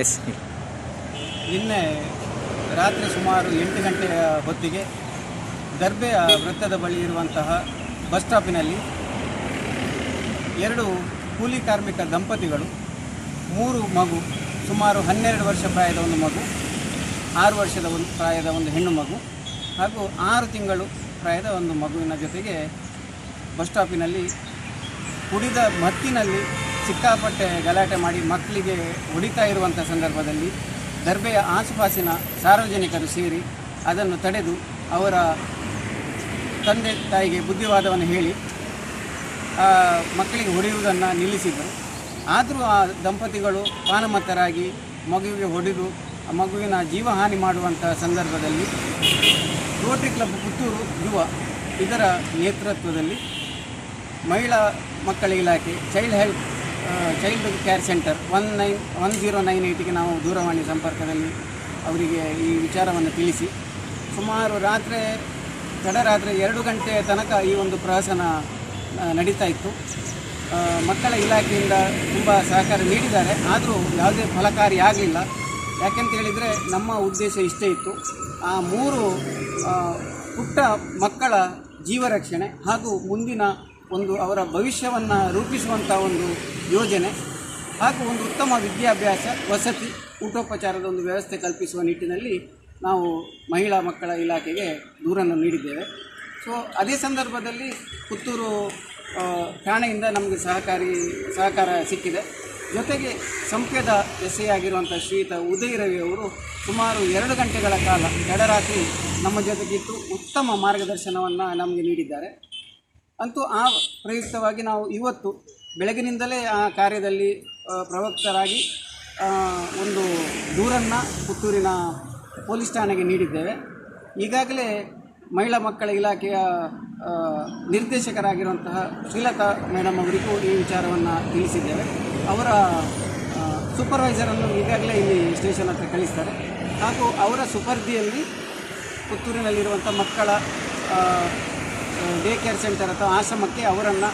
S. ನಿನ್ನೆ ರಾತ್ರಿ ಸುಮಾರು 8 ಗಂಟೆಯ ಹೊತ್ತಿಗೆ ದರ್ಬೆಯ ವೃತ್ತದ ಬಳಿ ಇರುವಂತಹ ಬಸ್ ಸ್ಟಾಪಿನಲ್ಲಿ 2 ಕೂಲಿ ಕಾರ್ಮಿಕ ದಂಪತಿಗಳು 3 ಮಗು, ಸುಮಾರು 12 ವರ್ಷ ಪ್ರಾಯದ ಒಂದು ಮಗು, 6 ವರ್ಷದ ಪ್ರಾಯದ ಒಂದು ಹೆಣ್ಣು ಮಗು ಹಾಗೂ 6 ತಿಂಗಳು ಪ್ರಾಯದ ಒಂದು ಮಗುವಿನ ಜೊತೆಗೆ ಬಸ್ ಸ್ಟಾಪಿನಲ್ಲಿ ಕುಡಿದ ಮತ್ತಿನಲ್ಲಿ ಸಿಕ್ಕಾಪಟ್ಟೆ ಗಲಾಟೆ ಮಾಡಿ ಮಕ್ಕಳಿಗೆ ಹೊಡಿತಾ ಇರುವಂಥ ಸಂದರ್ಭದಲ್ಲಿ ದರ್ಬೆಯ ಆಸುಪಾಸಿನ ಸಾರ್ವಜನಿಕರು ಸೇರಿ ಅದನ್ನು ತಡೆದು ಅವರ ತಂದೆ ತಾಯಿಗೆ ಬುದ್ಧಿವಾದವನ್ನು ಹೇಳಿ ಮಕ್ಕಳಿಗೆ ಹೊಡೆಯುವುದನ್ನು ನಿಲ್ಲಿಸಿದರು. ಆದರೂ ಆ ದಂಪತಿಗಳು ಪಾನಮತ್ತರಾಗಿ ಮಗುವಿಗೆ ಹೊಡೆದು ಆ ಮಗುವಿನ ಜೀವಹಾನಿ ಮಾಡುವಂಥ ಸಂದರ್ಭದಲ್ಲಿ ರೋಟರಿ ಕ್ಲಬ್ ಪುತ್ತೂರು ಯುವ ಇದರ ನೇತೃತ್ವದಲ್ಲಿ ಮಹಿಳಾ ಮಕ್ಕಳ ಇಲಾಖೆ ಚೈಲ್ಡ್ ಕೇರ್ ಸೆಂಟರ್ 1098ಗೆ ನಾವು ದೂರವಾಣಿ ಸಂಪರ್ಕದಲ್ಲಿ ಅವರಿಗೆ ಈ ವಿಚಾರವನ್ನು ತಿಳಿಸಿ ಸುಮಾರು ತಡರಾತ್ರಿ 2 ಗಂಟೆಯ ತನಕ ಈ ಒಂದು ಪ್ರಹಸನ ನಡೀತಾ ಇತ್ತು. ಮಕ್ಕಳ ಇಲಾಖೆಯಿಂದ ತುಂಬ ಸಹಕಾರ ನೀಡಿದ್ದಾರೆ, ಆದರೂ ಯಾವುದೇ ಫಲಕಾರಿಯಾಗಲಿಲ್ಲ. ಯಾಕೆಂತ ಹೇಳಿದರೆ ನಮ್ಮ ಉದ್ದೇಶ ಇಷ್ಟೇ ಇತ್ತು, ಆ 3 ಪುಟ್ಟ ಮಕ್ಕಳ ಜೀವರಕ್ಷಣೆ ಹಾಗೂ ಮುಂದಿನ ಒಂದು ಅವರ ಭವಿಷ್ಯವನ್ನು ರೂಪಿಸುವಂಥ ಒಂದು ಯೋಜನೆ ಹಾಗೂ ಒಂದು ಉತ್ತಮ ವಿದ್ಯಾಭ್ಯಾಸ, ವಸತಿ, ಊಟೋಪಚಾರದ ಒಂದು ವ್ಯವಸ್ಥೆ ಕಲ್ಪಿಸುವ ನಿಟ್ಟಿನಲ್ಲಿ ನಾವು ಮಹಿಳಾ ಮಕ್ಕಳ ಇಲಾಖೆಗೆ ದೂರನ್ನು ನೀಡಿದ್ದೇವೆ. ಸೊ ಅದೇ ಸಂದರ್ಭದಲ್ಲಿ ಪುತ್ತೂರು ಠಾಣೆಯಿಂದ ನಮಗೆ ಸಹಕಾರ ಸಿಕ್ಕಿದೆ. ಜೊತೆಗೆ ಸಂಪ್ಯದ ಎಸ್ ಐ ಆಗಿರುವಂಥ ಶ್ರೀಯುತ ಉದಯ್ ರವಿ ಅವರು ಸುಮಾರು 2 ಗಂಟೆಗಳ ಕಾಲ ತಡರಾತ್ರಿ ನಮ್ಮ ಜೊತೆಗಿದ್ದು ಉತ್ತಮ ಮಾರ್ಗದರ್ಶನವನ್ನು ನಮಗೆ ನೀಡಿದ್ದಾರೆ. ಅಂತೂ ಆ ಪ್ರಯುಕ್ತವಾಗಿ ನಾವು ಇವತ್ತು ಬೆಳಗಿನಿಂದಲೇ ಆ ಕಾರ್ಯದಲ್ಲಿ ಪ್ರವಕ್ತರಾಗಿ ಒಂದು ದೂರನ್ನು ಪುತ್ತೂರಿನ ಪೊಲೀಸ್ ಠಾಣೆಗೆ ನೀಡಿದ್ದೇವೆ. ಈಗಾಗಲೇ ಮಹಿಳಾ ಮಕ್ಕಳ ಇಲಾಖೆಯ ನಿರ್ದೇಶಕರಾಗಿರುವಂತಹ ಶ್ರೀಲತಾ ಮೇಡಮ್ ಅವರಿಗೂ ಈ ವಿಚಾರವನ್ನು ತಿಳಿಸಿದ್ದೇವೆ. ಅವರ ಸೂಪರ್ವೈಸರನ್ನು ಈಗಾಗಲೇ ಇಲ್ಲಿ ಸ್ಟೇಷನ್ ಹತ್ರ ಕಳಿಸ್ತಾರೆ ಹಾಗೂ ಅವರ ಸುಪರ್ದಿಯಲ್ಲಿ ಪುತ್ತೂರಿನಲ್ಲಿರುವಂಥ ಮಕ್ಕಳ ಡೇ ಕೇರ್ ಸೆಂಟರ್ ಅಥವಾ ಆಶ್ರಮಕ್ಕೆ ಅವರನ್ನು